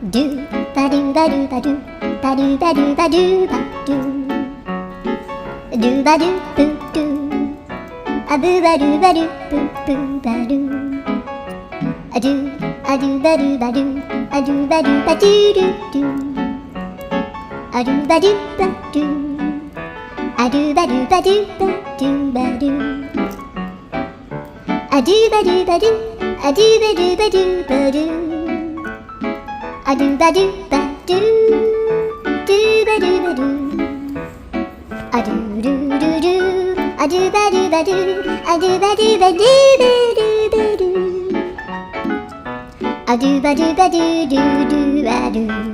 ドゥバドゥバドゥバドゥバドゥバドゥバドゥバドゥドゥバドゥブドゥアブバドゥバドゥブブバドゥアドゥアドゥバドゥバドゥアドゥバドゥバドゥドゥドゥアドゥバドゥバドゥアドゥバドゥバドゥバドゥバドゥアドゥバドゥバドゥアドゥバドゥバドゥバドゥアドゥバドゥバドゥドゥバドゥバドゥアドゥルルルアドゥバドゥバドゥアドゥバドゥバドゥバドゥバドゥアドゥバドゥバドゥドゥドゥバドゥ